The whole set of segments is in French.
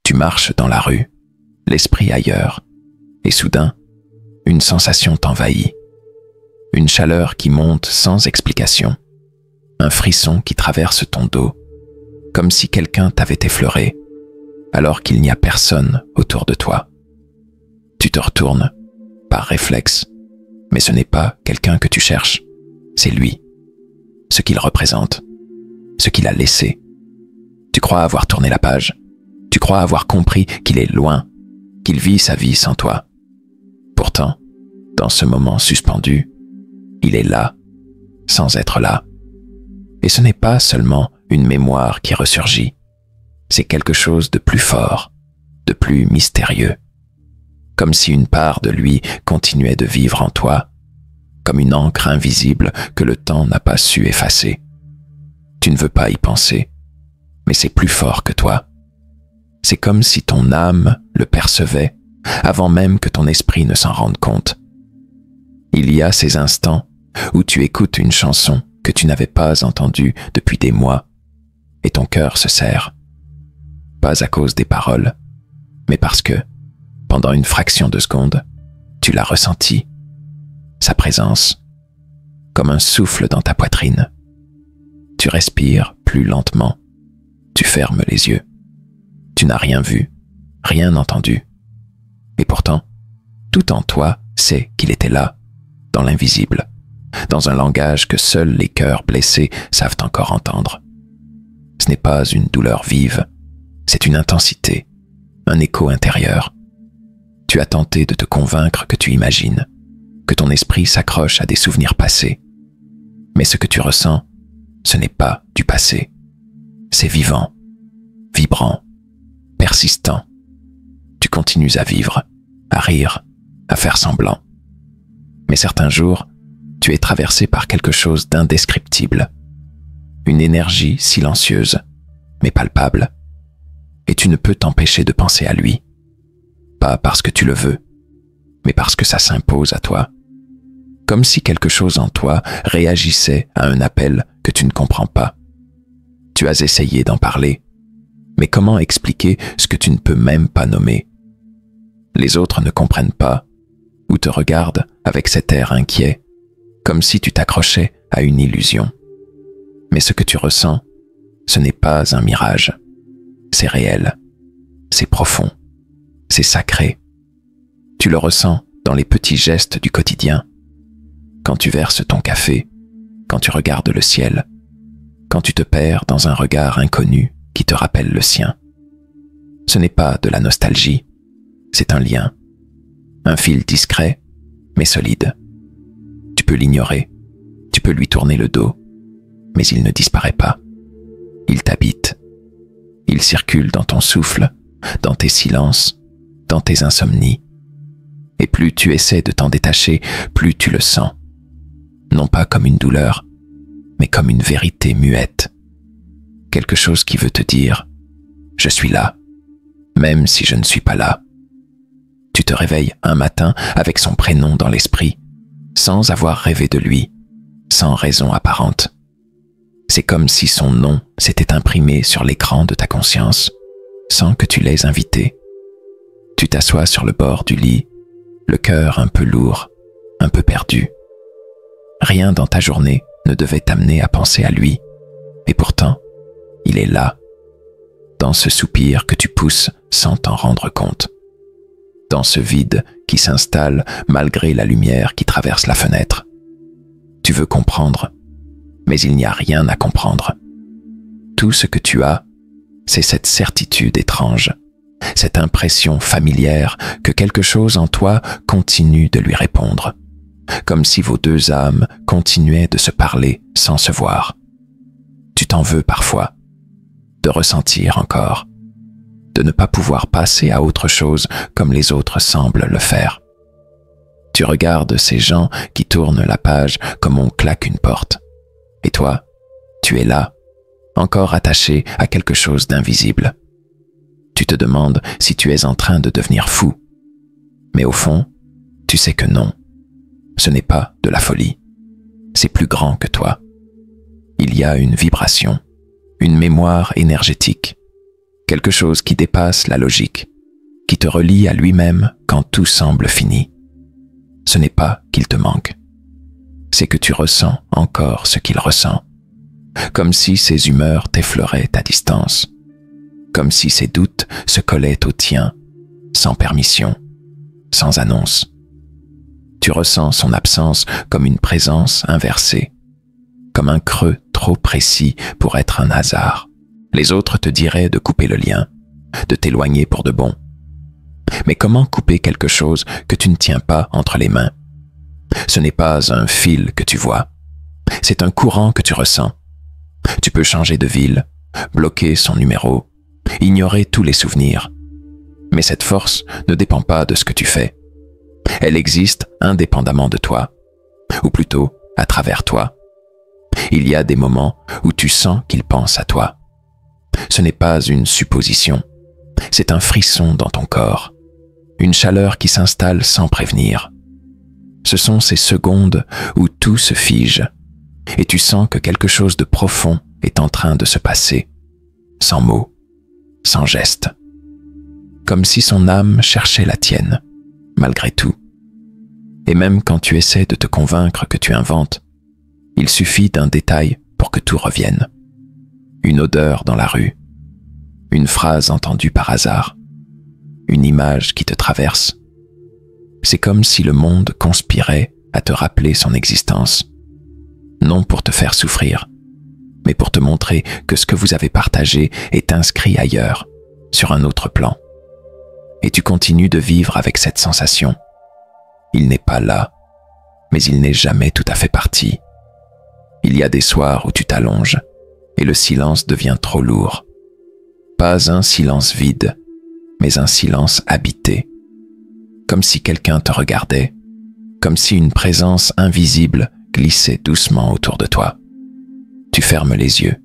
Tu marches dans la rue, l'esprit ailleurs, et soudain, une sensation t'envahit. Une chaleur qui monte sans explication, un frisson qui traverse ton dos, comme si quelqu'un t'avait effleuré, alors qu'il n'y a personne autour de toi. Tu te retournes, par réflexe, mais ce n'est pas quelqu'un que tu cherches, c'est lui, ce qu'il représente, ce qu'il a laissé. Tu crois avoir tourné la page, tu crois avoir compris qu'il est loin, qu'il vit sa vie sans toi. Pourtant, dans ce moment suspendu, il est là, sans être là. Et ce n'est pas seulement une mémoire qui ressurgit, c'est quelque chose de plus fort, de plus mystérieux. Comme si une part de lui continuait de vivre en toi, comme une encre invisible que le temps n'a pas su effacer. Tu ne veux pas y penser, mais c'est plus fort que toi. C'est comme si ton âme le percevait avant même que ton esprit ne s'en rende compte. Il y a ces instants où tu écoutes une chanson que tu n'avais pas entendue depuis des mois et ton cœur se serre. Pas à cause des paroles, mais parce que, pendant une fraction de seconde, tu l'as ressenti, sa présence, comme un souffle dans ta poitrine. Tu respires plus lentement, tu fermes les yeux. Tu n'as rien vu, rien entendu. Et pourtant, tout en toi sait qu'il était là, dans l'invisible, dans un langage que seuls les cœurs blessés savent encore entendre. Ce n'est pas une douleur vive, c'est une intensité, un écho intérieur. Tu as tenté de te convaincre que tu imagines, que ton esprit s'accroche à des souvenirs passés. Mais ce que tu ressens, ce n'est pas du passé. C'est vivant, vibrant, persistant. Tu continues à vivre, à rire, à faire semblant. Mais certains jours, tu es traversé par quelque chose d'indescriptible. Une énergie silencieuse, mais palpable. Et tu ne peux t'empêcher de penser à lui. Pas parce que tu le veux, mais parce que ça s'impose à toi. Comme si quelque chose en toi réagissait à un appel que tu ne comprends pas. Tu as essayé d'en parler, mais comment expliquer ce que tu ne peux même pas nommer? Les autres ne comprennent pas, ou te regardent avec cet air inquiet, comme si tu t'accrochais à une illusion. Mais ce que tu ressens, ce n'est pas un mirage. C'est réel, c'est profond, c'est sacré. Tu le ressens dans les petits gestes du quotidien. Quand tu verses ton café, quand tu regardes le ciel, quand tu te perds dans un regard inconnu qui te rappelle le sien. Ce n'est pas de la nostalgie, c'est un lien, un fil discret, mais solide. Tu peux l'ignorer, tu peux lui tourner le dos, mais il ne disparaît pas. Il t'habite. Il circule dans ton souffle, dans tes silences, dans tes insomnies. Et plus tu essaies de t'en détacher, plus tu le sens. Non pas comme une douleur, mais comme une vérité muette. Quelque chose qui veut te dire « Je suis là, même si je ne suis pas là ». Tu te réveilles un matin avec son prénom dans l'esprit, sans avoir rêvé de lui, sans raison apparente. C'est comme si son nom s'était imprimé sur l'écran de ta conscience, sans que tu l'aies invité. Tu t'assois sur le bord du lit, le cœur un peu lourd, un peu perdu. Rien dans ta journée ne devait t'amener à penser à lui, et pourtant, il est là, dans ce soupir que tu pousses sans t'en rendre compte, dans ce vide qui s'installe malgré la lumière qui traverse la fenêtre. Tu veux comprendre, mais il n'y a rien à comprendre. Tout ce que tu as, c'est cette certitude étrange, cette impression familière que quelque chose en toi continue de lui répondre, comme si vos deux âmes continuaient de se parler sans se voir. Tu t'en veux parfois, de ressentir encore, de ne pas pouvoir passer à autre chose comme les autres semblent le faire. Tu regardes ces gens qui tournent la page comme on claque une porte. Et toi, tu es là, encore attaché à quelque chose d'invisible. Tu te demandes si tu es en train de devenir fou. Mais au fond, tu sais que non. Ce n'est pas de la folie. C'est plus grand que toi. Il y a une vibration, une mémoire énergétique, quelque chose qui dépasse la logique, qui te relie à lui-même quand tout semble fini. Ce n'est pas qu'il te manque, c'est que tu ressens encore ce qu'il ressent, comme si ses humeurs t'effleuraient à distance, comme si ses doutes se collaient aux tiens, sans permission, sans annonce. Tu ressens son absence comme une présence inversée, comme un creux trop précis pour être un hasard. Les autres te diraient de couper le lien, de t'éloigner pour de bon. Mais comment couper quelque chose que tu ne tiens pas entre les mains? Ce n'est pas un fil que tu vois, c'est un courant que tu ressens. Tu peux changer de ville, bloquer son numéro, ignorer tous les souvenirs. Mais cette force ne dépend pas de ce que tu fais. Elle existe indépendamment de toi, ou plutôt à travers toi. Il y a des moments où tu sens qu'il pense à toi. Ce n'est pas une supposition, c'est un frisson dans ton corps, une chaleur qui s'installe sans prévenir. Ce sont ces secondes où tout se fige, et tu sens que quelque chose de profond est en train de se passer, sans mots, sans geste. Comme si son âme cherchait la tienne, malgré tout. Et même quand tu essaies de te convaincre que tu inventes, il suffit d'un détail pour que tout revienne. Une odeur dans la rue, une phrase entendue par hasard, une image qui te traverse. C'est comme si le monde conspirait à te rappeler son existence, non pour te faire souffrir, mais pour te montrer que ce que vous avez partagé est inscrit ailleurs, sur un autre plan. Et tu continues de vivre avec cette sensation. Il n'est pas là, mais il n'est jamais tout à fait parti. Il y a des soirs où tu t'allonges, et le silence devient trop lourd. Pas un silence vide, mais un silence habité. Comme si quelqu'un te regardait, comme si une présence invisible glissait doucement autour de toi. Tu fermes les yeux,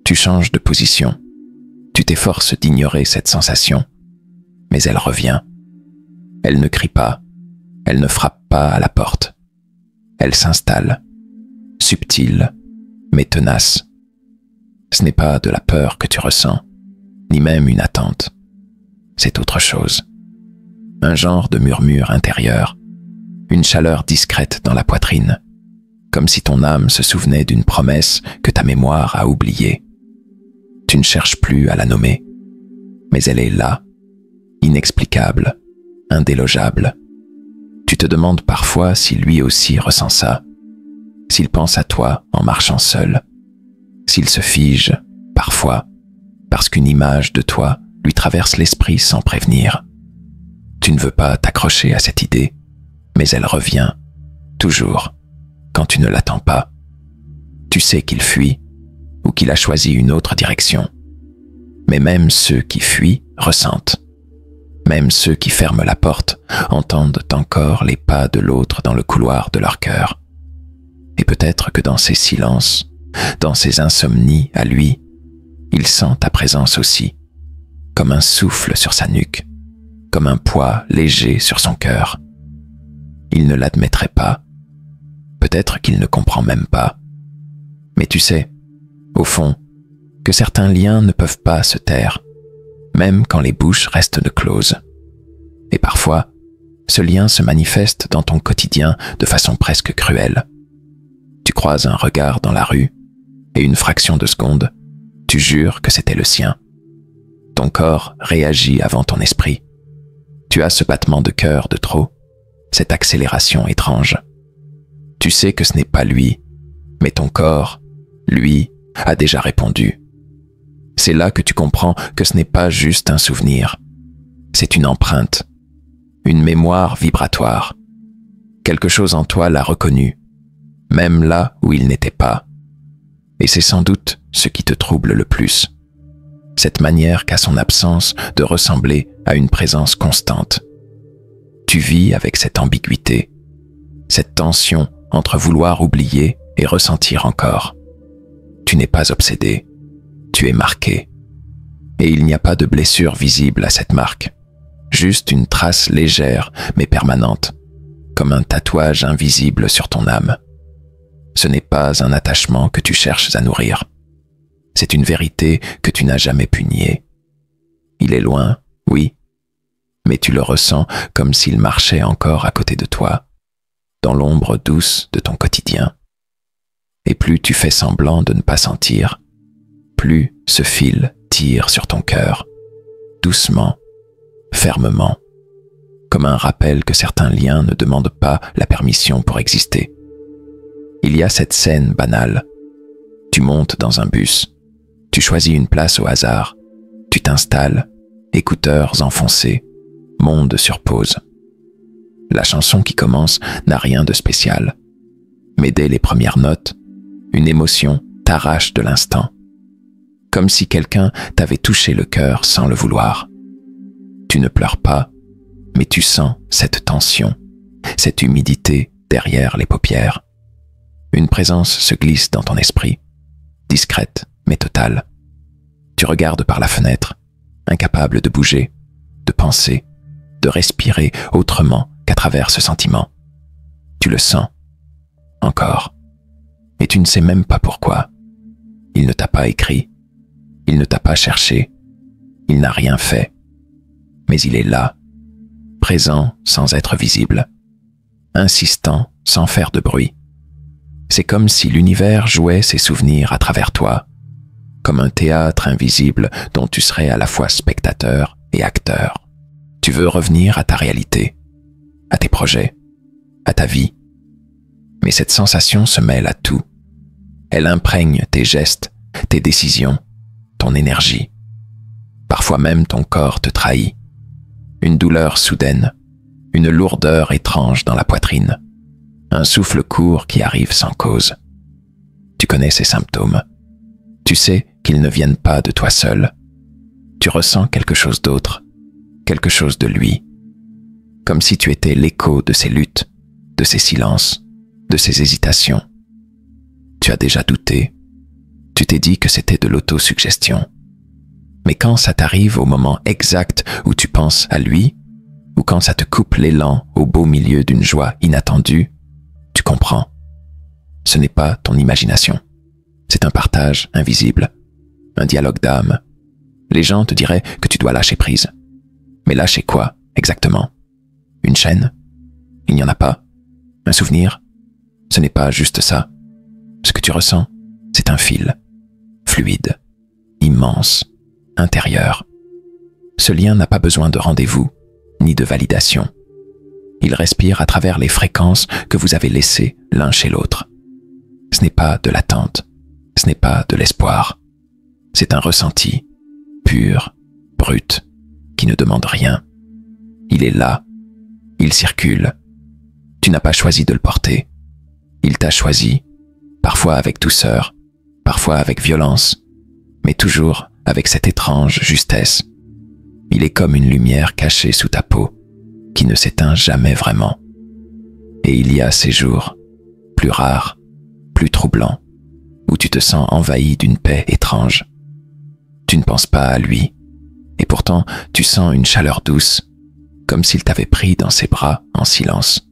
tu changes de position, tu t'efforces d'ignorer cette sensation, mais elle revient. Elle ne crie pas, elle ne frappe pas à la porte. Elle s'installe, subtile, mais tenace. Ce n'est pas de la peur que tu ressens, ni même une attente. C'est autre chose. Un genre de murmure intérieur, une chaleur discrète dans la poitrine, comme si ton âme se souvenait d'une promesse que ta mémoire a oubliée. Tu ne cherches plus à la nommer, mais elle est là, inexplicable, indélogeable. Tu te demandes parfois si lui aussi ressent ça, s'il pense à toi en marchant seul, s'il se fige, parfois, parce qu'une image de toi lui traverse l'esprit sans prévenir. Tu ne veux pas t'accrocher à cette idée, mais elle revient, toujours, quand tu ne l'attends pas. Tu sais qu'il fuit, ou qu'il a choisi une autre direction. Mais même ceux qui fuient ressentent. Même ceux qui ferment la porte entendent encore les pas de l'autre dans le couloir de leur cœur. Et peut-être que dans ces silences, dans ces insomnies à lui, il sent ta présence aussi, comme un souffle sur sa nuque, comme un poids léger sur son cœur. Il ne l'admettrait pas. Peut-être qu'il ne comprend même pas. Mais tu sais, au fond, que certains liens ne peuvent pas se taire, même quand les bouches restent closes. Et parfois, ce lien se manifeste dans ton quotidien de façon presque cruelle. Tu croises un regard dans la rue, et une fraction de seconde, tu jures que c'était le sien. Ton corps réagit avant ton esprit. Tu as ce battement de cœur de trop, cette accélération étrange. Tu sais que ce n'est pas lui, mais ton corps, lui, a déjà répondu. C'est là que tu comprends que ce n'est pas juste un souvenir. C'est une empreinte, une mémoire vibratoire. Quelque chose en toi l'a reconnu, même là où il n'était pas. Et c'est sans doute ce qui te trouble le plus. Cette manière qu'a son absence de ressembler à une présence constante. Tu vis avec cette ambiguïté, cette tension entre vouloir oublier et ressentir encore. Tu n'es pas obsédé, tu es marqué. Et il n'y a pas de blessure visible à cette marque, juste une trace légère mais permanente, comme un tatouage invisible sur ton âme. Ce n'est pas un attachement que tu cherches à nourrir. C'est une vérité que tu n'as jamais pu nier. Il est loin, oui, mais tu le ressens comme s'il marchait encore à côté de toi, dans l'ombre douce de ton quotidien. Et plus tu fais semblant de ne pas sentir, plus ce fil tire sur ton cœur, doucement, fermement, comme un rappel que certains liens ne demandent pas la permission pour exister. Il y a cette scène banale. Tu montes dans un bus, tu choisis une place au hasard, tu t'installes, écouteurs enfoncés, monde sur pause. La chanson qui commence n'a rien de spécial, mais dès les premières notes, une émotion t'arrache de l'instant, comme si quelqu'un t'avait touché le cœur sans le vouloir. Tu ne pleures pas, mais tu sens cette tension, cette humidité derrière les paupières. Une présence se glisse dans ton esprit, discrète mais totale. Tu regardes par la fenêtre, incapable de bouger, de penser, de respirer autrement qu'à travers ce sentiment. Tu le sens, encore, et tu ne sais même pas pourquoi. Il ne t'a pas écrit, il ne t'a pas cherché, il n'a rien fait, mais il est là, présent sans être visible, insistant sans faire de bruit. C'est comme si l'univers jouait ses souvenirs à travers toi, comme un théâtre invisible dont tu serais à la fois spectateur et acteur. Tu veux revenir à ta réalité, à tes projets, à ta vie. Mais cette sensation se mêle à tout. Elle imprègne tes gestes, tes décisions, ton énergie. Parfois même ton corps te trahit. Une douleur soudaine, une lourdeur étrange dans la poitrine, un souffle court qui arrive sans cause. Tu connais ces symptômes. Tu sais qu'ils ne viennent pas de toi seul. Tu ressens quelque chose d'autre, quelque chose de lui, comme si tu étais l'écho de ses luttes, de ses silences, de ses hésitations. Tu as déjà douté, tu t'es dit que c'était de l'autosuggestion. Mais quand ça t'arrive au moment exact où tu penses à lui, ou quand ça te coupe l'élan au beau milieu d'une joie inattendue, tu comprends. Ce n'est pas ton imagination. C'est un partage invisible, un dialogue d'âme. Les gens te diraient que tu dois lâcher prise. Mais lâcher quoi, exactement? Une chaîne? Il n'y en a pas? Un souvenir? Ce n'est pas juste ça. Ce que tu ressens, c'est un fil, fluide, immense, intérieur. Ce lien n'a pas besoin de rendez-vous, ni de validation. Il respire à travers les fréquences que vous avez laissées l'un chez l'autre. Ce n'est pas de l'attente, ce n'est pas de l'espoir. C'est un ressenti, pur, brut, qui ne demande rien. Il est là, il circule. Tu n'as pas choisi de le porter. Il t'a choisi, parfois avec douceur, parfois avec violence, mais toujours avec cette étrange justesse. Il est comme une lumière cachée sous ta peau, qui ne s'éteint jamais vraiment. Et il y a ces jours, plus rares, plus troublants, où tu te sens envahi d'une paix étrange. Tu ne penses pas à lui, et pourtant tu sens une chaleur douce, comme s'il t'avait pris dans ses bras en silence.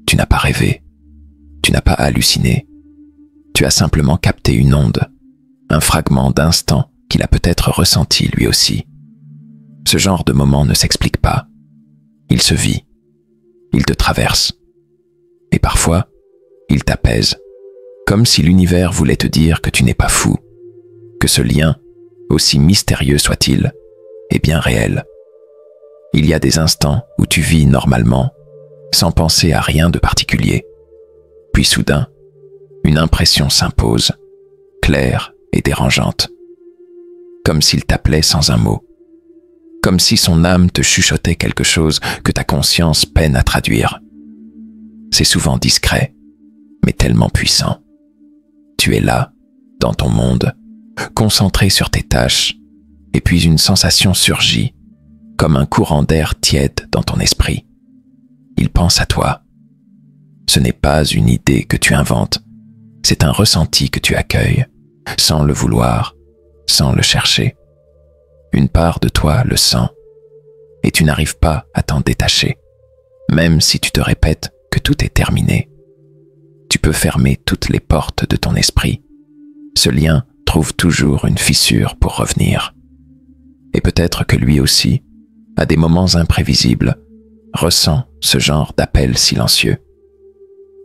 Tu n'as pas rêvé, tu n'as pas halluciné, tu as simplement capté une onde, un fragment d'instant qu'il a peut-être ressenti lui aussi. Ce genre de moment ne s'explique pas. Il se vit, il te traverse, et parfois, il t'apaise, comme si l'univers voulait te dire que tu n'es pas fou, que ce lien, aussi mystérieux soit-il, est bien réel. Il y a des instants où tu vis normalement, sans penser à rien de particulier. Puis soudain, une impression s'impose, claire et dérangeante, comme s'il t'appelait sans un mot, comme si son âme te chuchotait quelque chose que ta conscience peine à traduire. C'est souvent discret, mais tellement puissant. Tu es là, dans ton monde, concentré sur tes tâches, et puis une sensation surgit, comme un courant d'air tiède dans ton esprit. Il pense à toi. Ce n'est pas une idée que tu inventes, c'est un ressenti que tu accueilles, sans le vouloir, sans le chercher. Une part de toi le sent, et tu n'arrives pas à t'en détacher, même si tu te répètes que tout est terminé. Tu peux fermer toutes les portes de ton esprit. Ce lien trouve toujours une fissure pour revenir. Et peut-être que lui aussi, à des moments imprévisibles, ressent ce genre d'appel silencieux.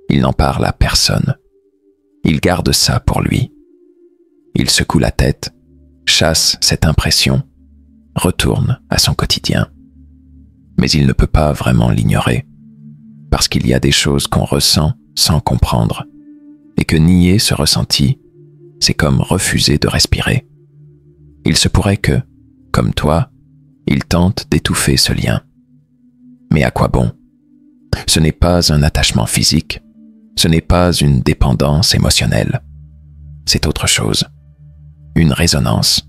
Il n'en parle à personne. Il garde ça pour lui. Il secoue la tête, chasse cette impression, retourne à son quotidien. Mais il ne peut pas vraiment l'ignorer, parce qu'il y a des choses qu'on ressent sans comprendre, et que nier ce ressenti, c'est comme refuser de respirer. Il se pourrait que, comme toi, il tente d'étouffer ce lien. Mais à quoi bon? Ce n'est pas un attachement physique, ce n'est pas une dépendance émotionnelle. C'est autre chose. Une résonance.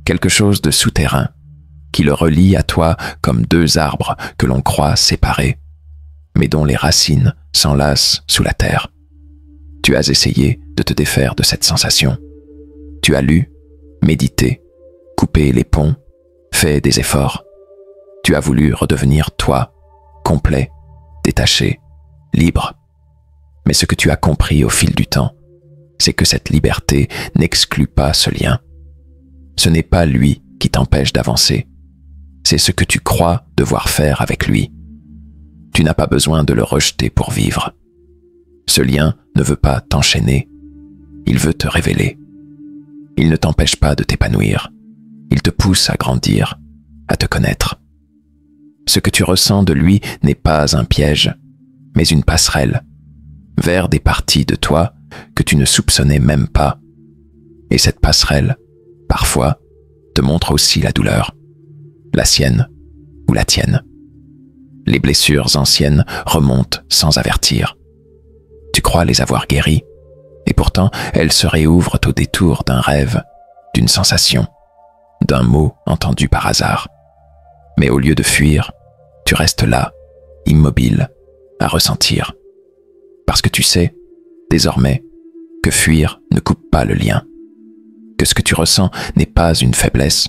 Quelque chose de souterrain qui le relie à toi comme deux arbres que l'on croit séparés, mais dont les racines s'enlacent sous la terre. Tu as essayé de te défaire de cette sensation. Tu as lu, médité, coupé les ponts, fait des efforts. Tu as voulu redevenir toi, complet, détaché, libre. Mais ce que tu as compris au fil du temps, c'est que cette liberté n'exclut pas ce lien. Ce n'est pas lui qui t'empêche d'avancer. C'est ce que tu crois devoir faire avec lui. Tu n'as pas besoin de le rejeter pour vivre. Ce lien ne veut pas t'enchaîner. Il veut te révéler. Il ne t'empêche pas de t'épanouir. Il te pousse à grandir, à te connaître. Ce que tu ressens de lui n'est pas un piège, mais une passerelle vers des parties de toi que tu ne soupçonnais même pas. Et cette passerelle, parfois, te montre aussi la douleur, la sienne ou la tienne. Les blessures anciennes remontent sans avertir. Tu crois les avoir guéries, et pourtant elles se réouvrent au détour d'un rêve, d'une sensation, d'un mot entendu par hasard. Mais au lieu de fuir, tu restes là, immobile, à ressentir. Parce que tu sais, désormais, que fuir ne coupe pas le lien. Que ce que tu ressens n'est pas une faiblesse,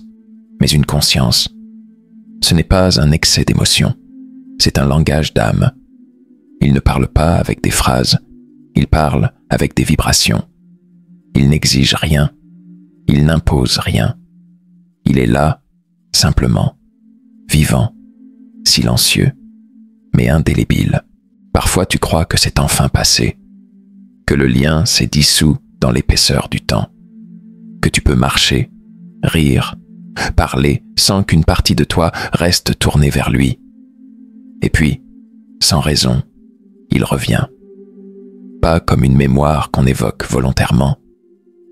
mais une conscience. Ce n'est pas un excès d'émotion, c'est un langage d'âme. Il ne parle pas avec des phrases, il parle avec des vibrations. Il n'exige rien, il n'impose rien. Il est là, simplement, vivant, silencieux, mais indélébile. Parfois tu crois que c'est enfin passé, que le lien s'est dissous dans l'épaisseur du temps, que tu peux marcher, rire, parler sans qu'une partie de toi reste tournée vers lui. Et puis, sans raison, il revient. Pas comme une mémoire qu'on évoque volontairement,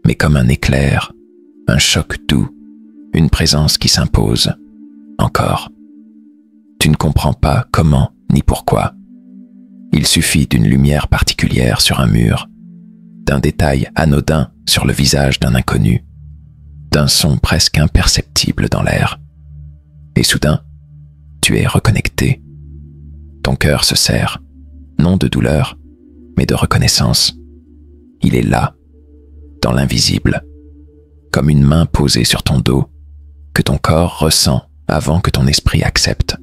mais comme un éclair, un choc doux, une présence qui s'impose, encore. Tu ne comprends pas comment ni pourquoi. Il suffit d'une lumière particulière sur un mur, d'un détail anodin sur le visage d'un inconnu, d'un son presque imperceptible dans l'air. Et soudain, tu es reconnecté. Ton cœur se serre, non de douleur, mais de reconnaissance. Il est là, dans l'invisible, comme une main posée sur ton dos, que ton corps ressent avant que ton esprit accepte.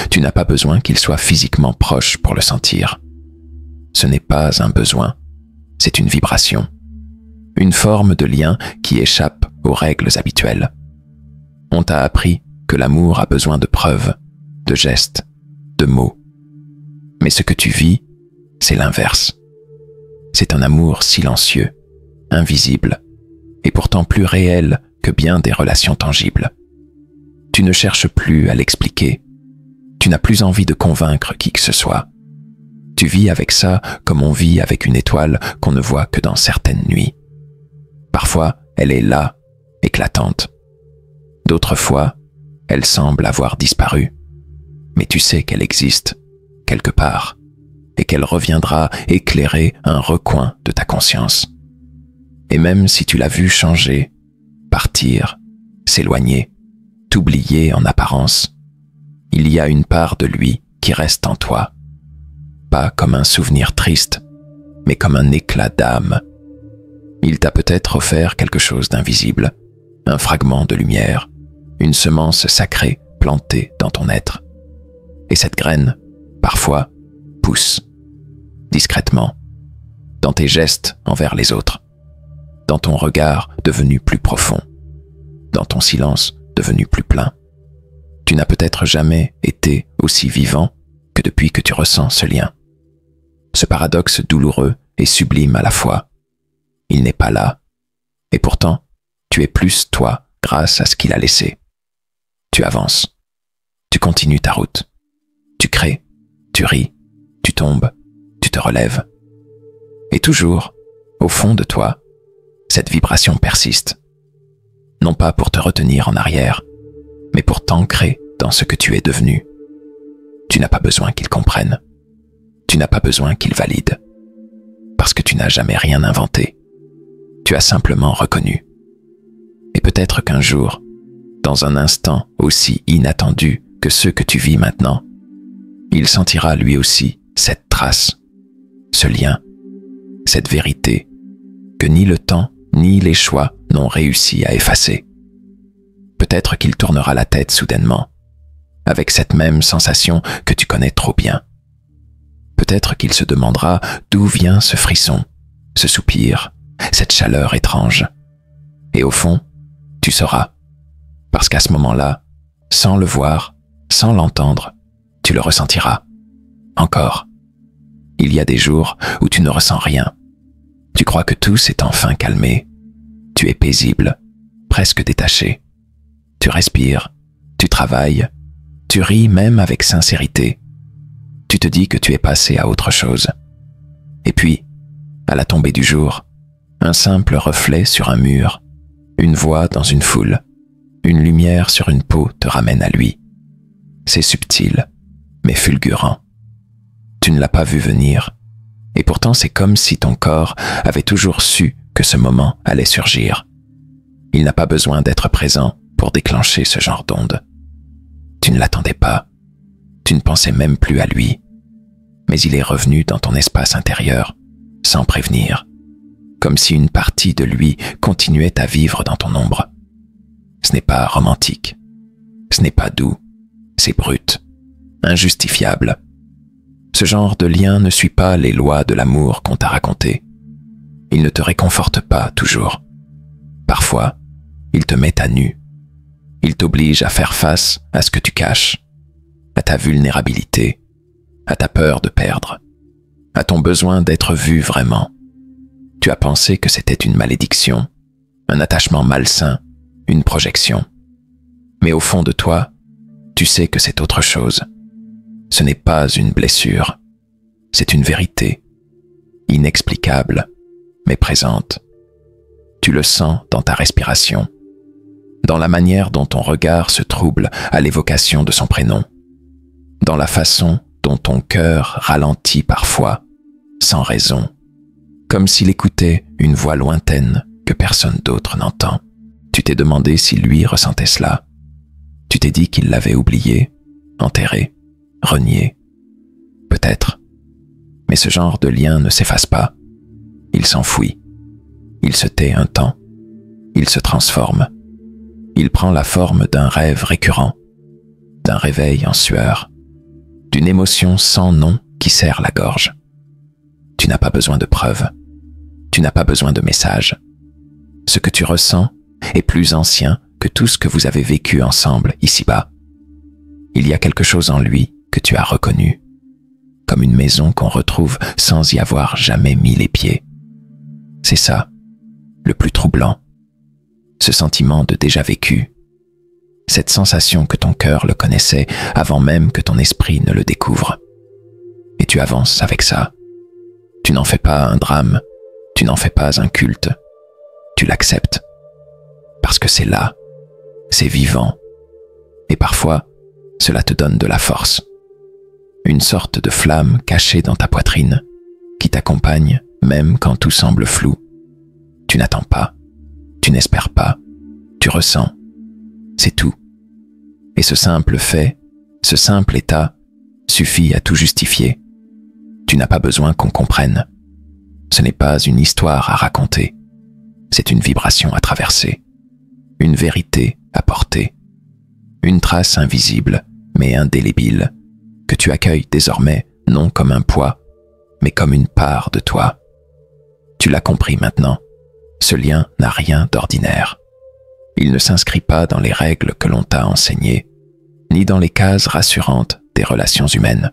Tu n'as pas besoin qu'il soit physiquement proche pour le sentir. Ce n'est pas un besoin, c'est une vibration, une forme de lien qui échappe aux règles habituelles. On t'a appris que l'amour a besoin de preuves, de gestes, de mots. Mais ce que tu vis, c'est l'inverse. C'est un amour silencieux, invisible, et pourtant plus réel que bien des relations tangibles. Tu ne cherches plus à l'expliquer. Tu n'as plus envie de convaincre qui que ce soit. Tu vis avec ça comme on vit avec une étoile qu'on ne voit que dans certaines nuits. Parfois, elle est là, éclatante. D'autres fois, elle semble avoir disparu. Mais tu sais qu'elle existe, quelque part, et qu'elle reviendra éclairer un recoin de ta conscience. Et même si tu l'as vu changer, partir, s'éloigner, t'oublier en apparence, il y a une part de lui qui reste en toi. Pas comme un souvenir triste, mais comme un éclat d'âme. Il t'a peut-être offert quelque chose d'invisible, un fragment de lumière, une semence sacrée plantée dans ton être. Et cette graine, parfois, pousse, discrètement, dans tes gestes envers les autres, dans ton regard devenu plus profond, dans ton silence devenu plus plein. Tu n'as peut-être jamais été aussi vivant que depuis que tu ressens ce lien. Ce paradoxe douloureux et sublime à la fois. Il n'est pas là, et pourtant, tu es plus toi grâce à ce qu'il a laissé. Tu avances, tu continues ta route, tu crées, tu ris, tu tombes, tu te relèves. Et toujours, au fond de toi, cette vibration persiste. Non pas pour te retenir en arrière, mais pour t'ancrer dans ce que tu es devenu. Tu n'as pas besoin qu'il comprenne. Tu n'as pas besoin qu'il valide. Parce que tu n'as jamais rien inventé. Tu as simplement reconnu. Et peut-être qu'un jour, dans un instant aussi inattendu que ceux que tu vis maintenant, il sentira lui aussi cette trace, ce lien, cette vérité que ni le temps ni les choix n'ont réussi à effacer. Peut-être qu'il tournera la tête soudainement, avec cette même sensation que tu connais trop bien. Peut-être qu'il se demandera d'où vient ce frisson, ce soupir, cette chaleur étrange. Et au fond, tu sauras, parce qu'à ce moment-là, sans le voir, sans l'entendre, tu le ressentiras. Encore. Il y a des jours où tu ne ressens rien. Tu crois que tout s'est enfin calmé. Tu es paisible, presque détaché. Tu respires, tu travailles, tu ris même avec sincérité. Tu te dis que tu es passé à autre chose. Et puis, à la tombée du jour, un simple reflet sur un mur, une voix dans une foule, une lumière sur une peau te ramène à lui. C'est subtil, mais fulgurant. Tu ne l'as pas vu venir, et pourtant c'est comme si ton corps avait toujours su que ce moment allait surgir. Il n'a pas besoin d'être présent pour déclencher ce genre d'onde. Tu ne l'attendais pas, tu ne pensais même plus à lui, mais il est revenu dans ton espace intérieur, sans prévenir, comme si une partie de lui continuait à vivre dans ton ombre. Ce n'est pas romantique, ce n'est pas doux, c'est brut, injustifiable. Ce genre de lien ne suit pas les lois de l'amour qu'on t'a racontées. Il ne te réconforte pas toujours. Parfois, il te met à nu. Il t'oblige à faire face à ce que tu caches, à ta vulnérabilité, à ta peur de perdre, à ton besoin d'être vu vraiment. Tu as pensé que c'était une malédiction, un attachement malsain, une projection. Mais au fond de toi, tu sais que c'est autre chose. Ce n'est pas une blessure, c'est une vérité, inexplicable, mais présente. Tu le sens dans ta respiration, dans la manière dont ton regard se trouble à l'évocation de son prénom, dans la façon dont ton cœur ralentit parfois, sans raison, comme s'il écoutait une voix lointaine que personne d'autre n'entend. Tu t'es demandé si lui ressentait cela. Tu t'es dit qu'il l'avait oublié, enterré, renié. Peut-être. Mais ce genre de lien ne s'efface pas. Il s'enfouit. Il se tait un temps. Il se transforme. Il prend la forme d'un rêve récurrent, d'un réveil en sueur, d'une émotion sans nom qui serre la gorge. Tu n'as pas besoin de preuves. Tu n'as pas besoin de messages. Ce que tu ressens est plus ancien que tout ce que vous avez vécu ensemble ici-bas. Il y a quelque chose en lui que tu as reconnu, comme une maison qu'on retrouve sans y avoir jamais mis les pieds. C'est ça, le plus troublant. Ce sentiment de déjà vécu, cette sensation que ton cœur le connaissait avant même que ton esprit ne le découvre. Et tu avances avec ça. Tu n'en fais pas un drame, tu n'en fais pas un culte. Tu l'acceptes. Parce que c'est là, c'est vivant. Et parfois, cela te donne de la force. Une sorte de flamme cachée dans ta poitrine, qui t'accompagne même quand tout semble flou. Tu n'attends pas, tu n'espères pas, tu ressens. C'est tout. Et ce simple fait, ce simple état, suffit à tout justifier. Tu n'as pas besoin qu'on comprenne. Ce n'est pas une histoire à raconter. C'est une vibration à traverser. Une vérité à porter. Une trace invisible, mais indélébile, que tu accueilles désormais non comme un poids, mais comme une part de toi. Tu l'as compris maintenant. Ce lien n'a rien d'ordinaire. Il ne s'inscrit pas dans les règles que l'on t'a enseignées, ni dans les cases rassurantes des relations humaines.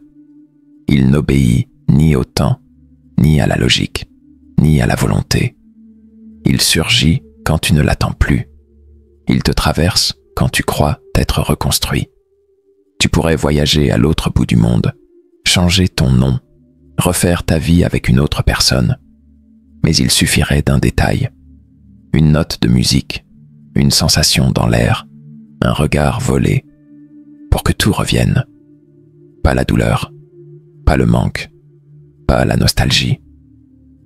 Il n'obéit ni au temps, ni à la logique, ni à la volonté. Il surgit quand tu ne l'attends plus. Il te traverse quand tu crois t'être reconstruit. Tu pourrais voyager à l'autre bout du monde, changer ton nom, refaire ta vie avec une autre personne. Mais il suffirait d'un détail, une note de musique, une sensation dans l'air, un regard volé, pour que tout revienne. Pas la douleur, pas le manque, pas la nostalgie,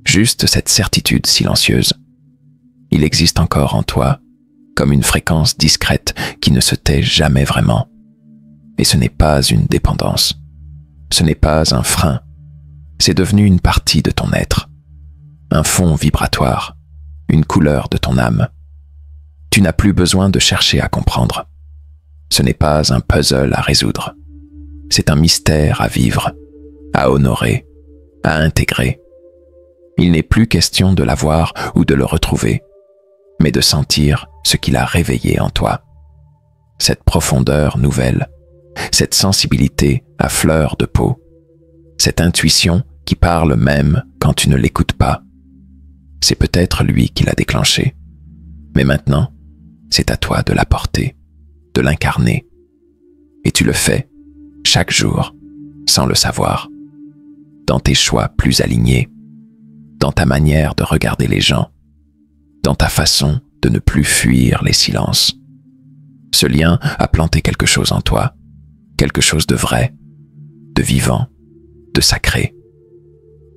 juste cette certitude silencieuse. Il existe encore en toi, comme une fréquence discrète qui ne se tait jamais vraiment. Et ce n'est pas une dépendance, ce n'est pas un frein, c'est devenu une partie de ton être, un fond vibratoire, une couleur de ton âme. Tu n'as plus besoin de chercher à comprendre. Ce n'est pas un puzzle à résoudre, c'est un mystère à vivre, à honorer, à intégrer. Il n'est plus question de l'avoir ou de le retrouver, mais de sentir ce qu'il a réveillé en toi. Cette profondeur nouvelle, cette sensibilité à fleur de peau, cette intuition qui parle même quand tu ne l'écoutes pas. C'est peut-être lui qui l'a déclenché, mais maintenant, c'est à toi de la porter, de l'incarner. Et tu le fais, chaque jour, sans le savoir, dans tes choix plus alignés, dans ta manière de regarder les gens, dans ta façon de ne plus fuir les silences. Ce lien a planté quelque chose en toi, quelque chose de vrai, de vivant, de sacré.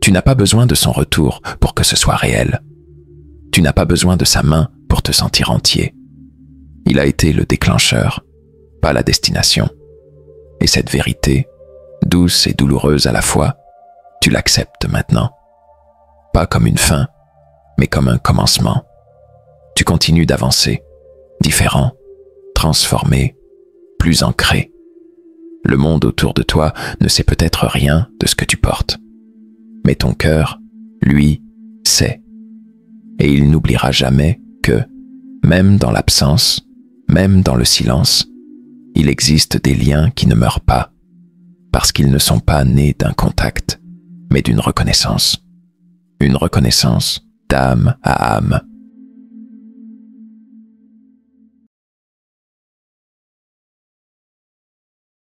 Tu n'as pas besoin de son retour pour que ce soit réel. Tu n'as pas besoin de sa main pour te sentir entier. Il a été le déclencheur, pas la destination. Et cette vérité, douce et douloureuse à la fois, tu l'acceptes maintenant. Pas comme une fin, mais comme un commencement. Tu continues d'avancer, différent, transformé, plus ancré. Le monde autour de toi ne sait peut-être rien de ce que tu portes. Mais ton cœur, lui, sait. Et il n'oubliera jamais que, même dans l'absence, même dans le silence, il existe des liens qui ne meurent pas, parce qu'ils ne sont pas nés d'un contact, mais d'une reconnaissance. Une reconnaissance d'âme à âme,